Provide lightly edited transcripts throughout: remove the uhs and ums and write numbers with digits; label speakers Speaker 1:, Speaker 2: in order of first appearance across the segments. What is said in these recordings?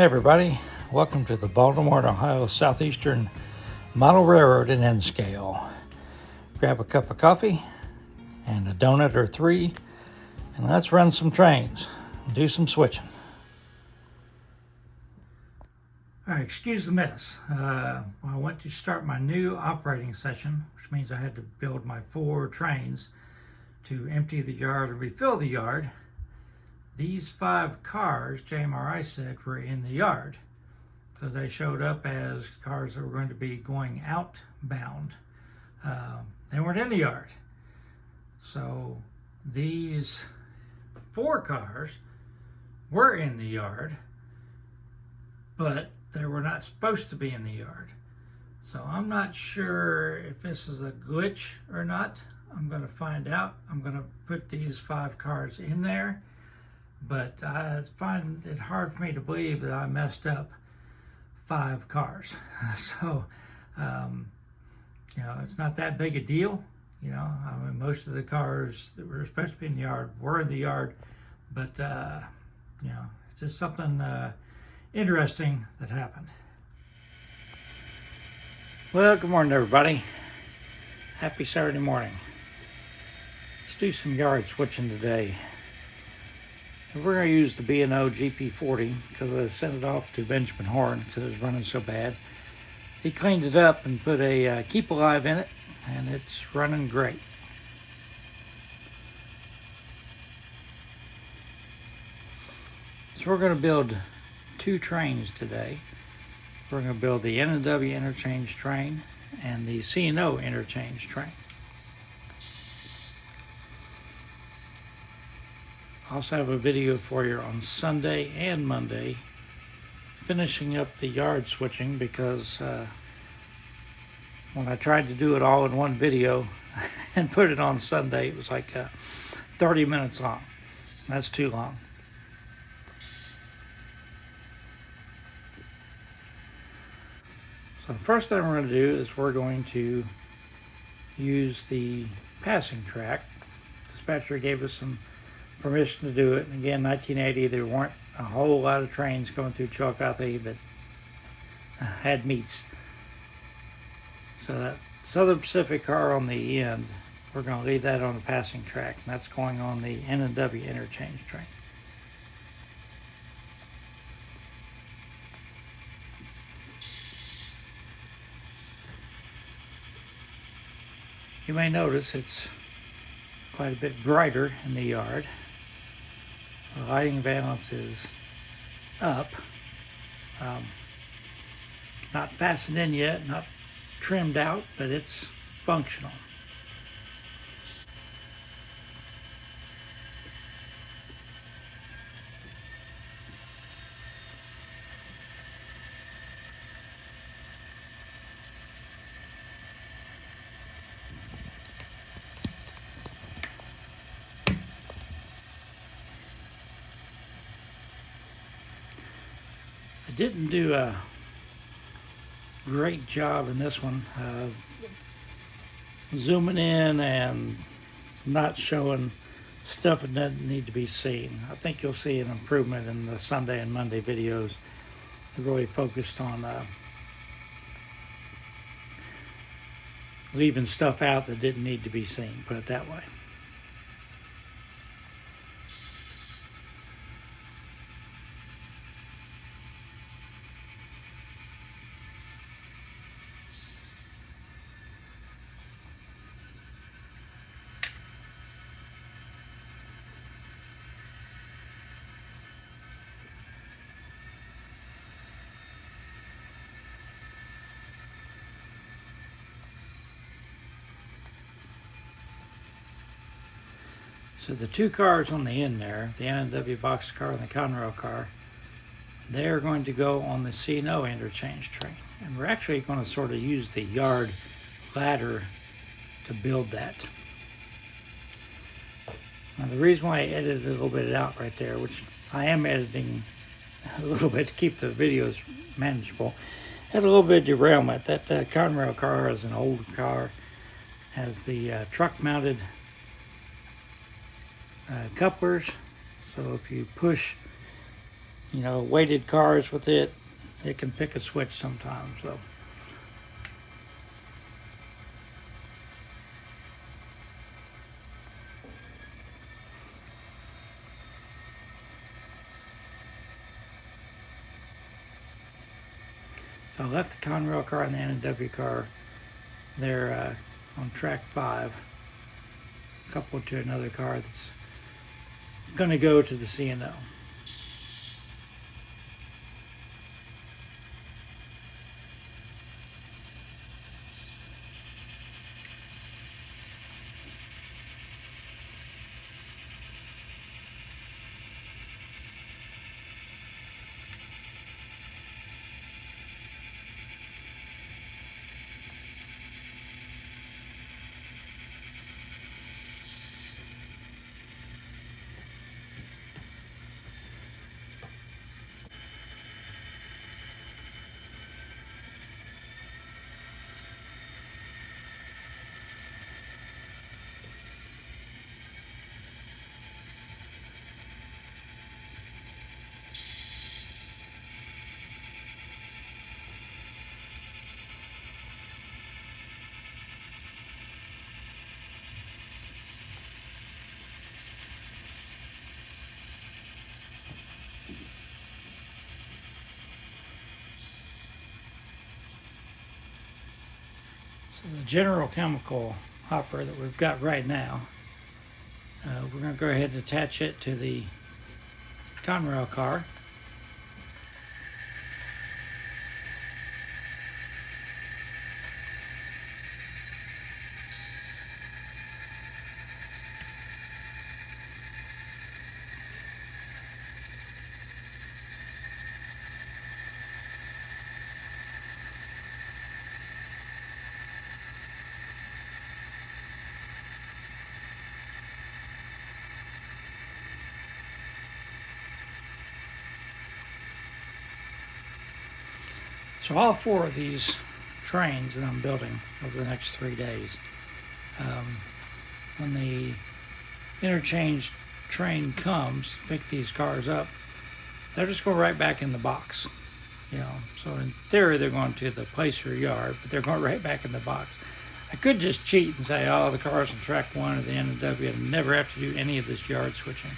Speaker 1: Hey everybody, welcome to the Baltimore and Ohio Southeastern Model Railroad in N scale. Grab a cup of coffee and a donut or three, and let's run some trains and do some switching. All right, excuse the mess. I went to start my new operating session, which means I had to build my 4 trains to empty the yard and refill the yard. These 5 cars, JMRI said, were in the yard because they showed up as cars that were going to be going outbound. They weren't in the yard. So these 4 cars were in the yard, but they were not supposed to be in the yard. So I'm not sure if this is a glitch or not. I'm going to find out. I'm going to put these 5 cars in there. But I find it hard for me to believe that I messed up 5 cars. So, it's not that big a deal. Most of the cars that were supposed to be in the yard were in the yard. But, it's just something interesting that happened. Well, good morning, everybody. Happy Saturday morning. Let's do some yard switching today. We're going to use the B&O GP40 because I sent it off to Benjamin Horn because it was running so bad. He cleaned it up and put a Keep Alive in it, and it's running great. So we're going to build 2 trains today. We're going to build the N&W interchange train and the C&O interchange train. I also have a video for you on Sunday and Monday finishing up the yard switching because when I tried to do it all in one video and put it on Sunday, it was like 30 minutes long. That's too long. So the first thing we're going to do is we're going to use the passing track. The dispatcher gave us some permission to do it. And again, 1980, there weren't a whole lot of trains going through Chillicothe that had meets. So that Southern Pacific car on the end, we're going to leave that on the passing track, and that's going on the N&W interchange train. You may notice it's quite a bit brighter in the yard. The lighting valance is up. Not fastened in yet, not trimmed out, but it's functional. I didn't do a great job in this one, zooming in and not showing stuff that doesn't need to be seen. I think you'll see an improvement in the Sunday and Monday videos. I really focused on leaving stuff out that didn't need to be seen, put it that way. So the 2 cars on the end there, the N&W box car and the Conrail car, they're going to go on the C&O interchange train. And we're actually going to sort of use the yard ladder to build that. Now the reason why I edited a little bit out right there, which I am editing a little bit to keep the videos manageable, had a little bit of derailment. That Conrail car is an old car, has the truck mounted couplers, so if you push weighted cars with it, it can pick a switch sometimes. So I left the Conrail car and the N&W car there on track 5, coupled to another car that's going to go to the C&O. So the General Chemical hopper that we've got right now, we're going to go ahead and attach it to the Conrail car. So all 4 of these trains that I'm building over the next 3 days, when the interchange train comes to pick these cars up, they'll just go right back in the box. So in theory they're going to the placer yard, but they're going right back in the box. I could just cheat and say, the cars on track 1 are the N&W and never have to do any of this yard switching.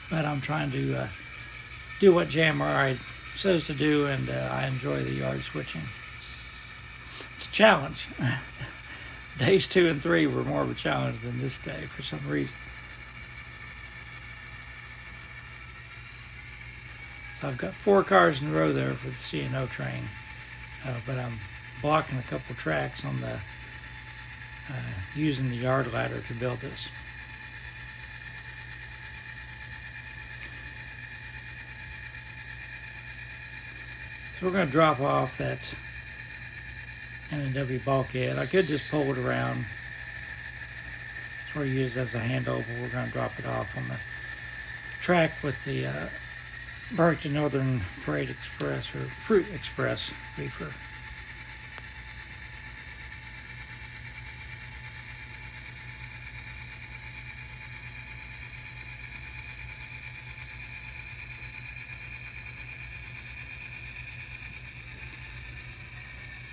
Speaker 1: But I'm trying to do what JMRI says to do, and I enjoy the yard switching. It's a challenge. Days 2 and 3 were more of a challenge than this day for some reason. So I've got 4 cars in a row there for the C&O train, but I'm blocking a couple tracks on the using the yard ladder to build this. So we're going to drop off that N&W bulkhead. I could just pull it around. Sort of use it as a handover. We're going to drop it off on the track with the Burlington Northern Freight Express or Fruit Express reefer.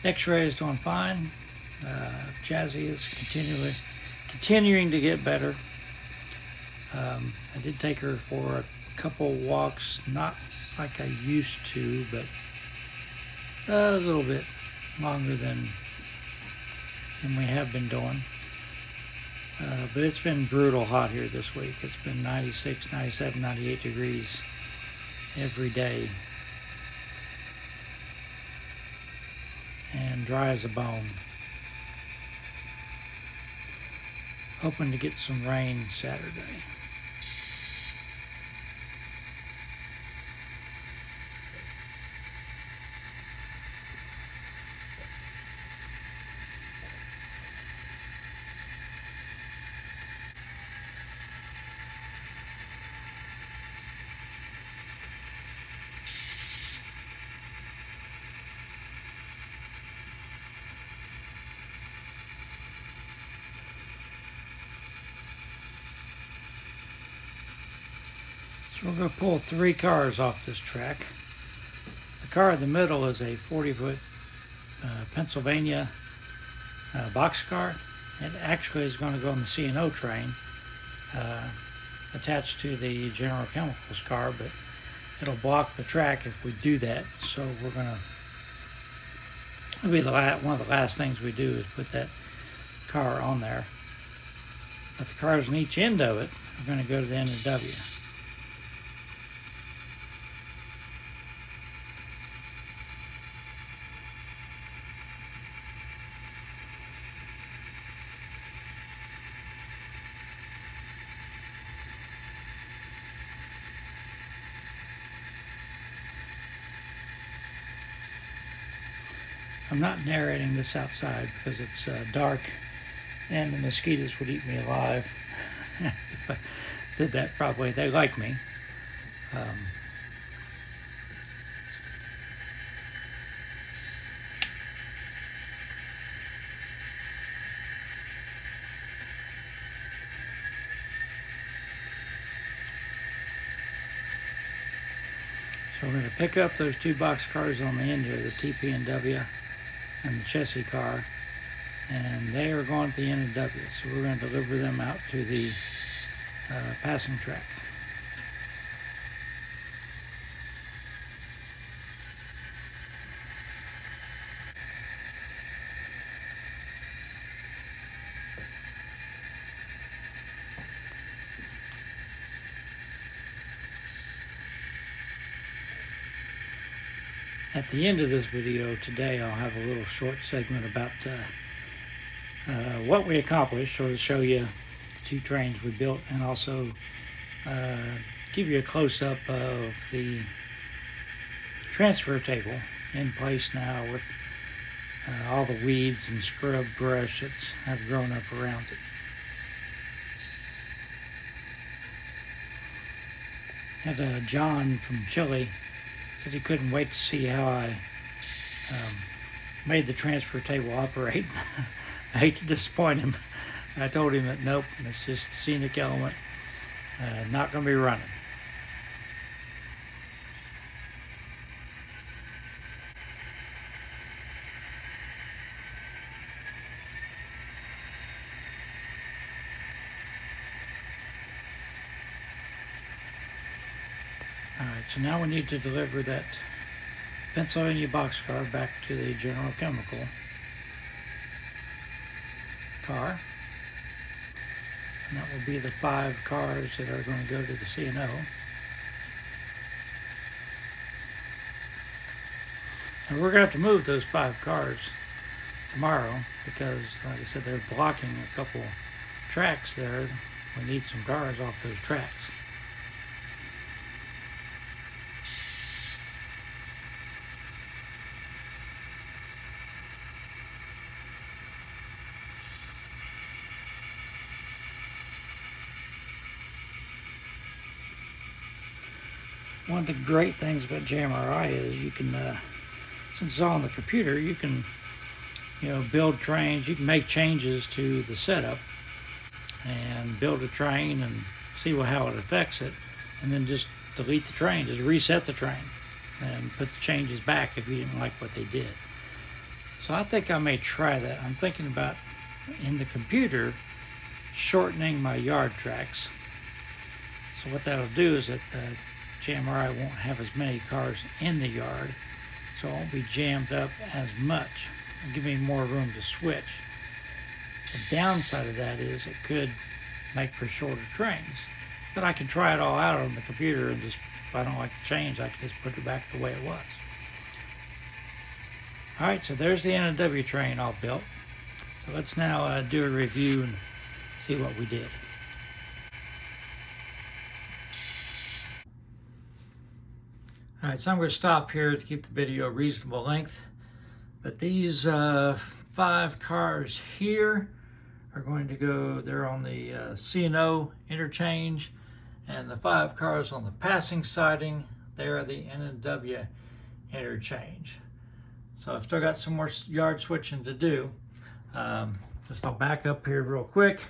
Speaker 1: X-ray is doing fine. Jazzy is continuing to get better. I did take her for a couple walks, not like I used to, but a little bit longer than we have been doing. But it's been brutal hot here this week. It's been 96, 97, 98 degrees every day. And dry as a bone. Hoping to get some rain Saturday. So we're going to pull 3 cars off this track. The car in the middle is a 40-foot Pennsylvania boxcar. It actually is going to go on the C&O train attached to the General Chemicals car, but it'll block the track if we do that. So we're going to, it'll be one of the last things we do is put that car on there. But the cars on each end of it are going to go to the N&W. I'm not narrating this outside because it's dark and the mosquitoes would eat me alive. If I did that, probably they like me. So we're going to pick up those 2 box cars on the end here, the TP&W and the chassis car, and they are going to the N&W. So we're going to deliver them out to the passing track. At the end of this video today, I'll have a little short segment about what we accomplished, so to show you the 2 trains we built, and also give you a close-up of the transfer table in place now with all the weeds and scrub brush that have grown up around it. Had John from Chile said he couldn't wait to see how I made the transfer table operate. I hate to disappoint him. I told him that nope, it's just a scenic element, not going to be running. Alright, so now we need to deliver that Pennsylvania boxcar back to the General Chemical car. And that will be the 5 cars that are going to go to the C&O. And we're going to have to move those 5 cars tomorrow because, like I said, they're blocking a couple tracks there. We need some cars off those tracks. One of the great things about JMRI is you can, since it's all on the computer, you can, build trains. You can make changes to the setup and build a train and see how it affects it, and then just delete the train, just reset the train and put the changes back if you didn't like what they did. So I think I may try that. I'm thinking about, in the computer, shortening my yard tracks. So what that'll do is that JMRI won't have as many cars in the yard, so it won't be jammed up as much. It'll give me more room to switch. The downside of that is it could make for shorter trains, but I can try it all out on the computer and just, if I don't like the change, I can just put it back the way it was. Alright, so there's the N&W train all built. So let's now do a review and see what we did. Alright, so I'm going to stop here to keep the video a reasonable length. But these 5 cars here are going to go, they're on the C&O interchange, and the 5 cars on the passing siding, they are the N&W interchange. So I've still got some more yard switching to do. Just I'll back up here real quick.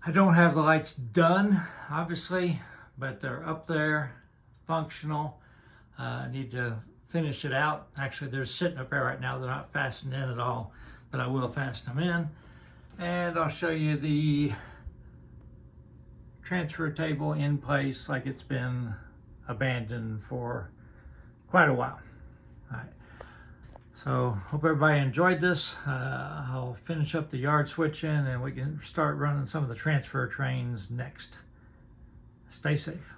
Speaker 1: I don't have the lights done, obviously, but they're up there, functional. I need to finish it out. Actually, they're sitting up there right now. They're not fastened in at all, but I will fasten them in. And I'll show you the transfer table in place like it's been abandoned for quite a while. All right. So hope everybody enjoyed this. I'll finish up the yard switching and we can start running some of the transfer trains next. Stay safe.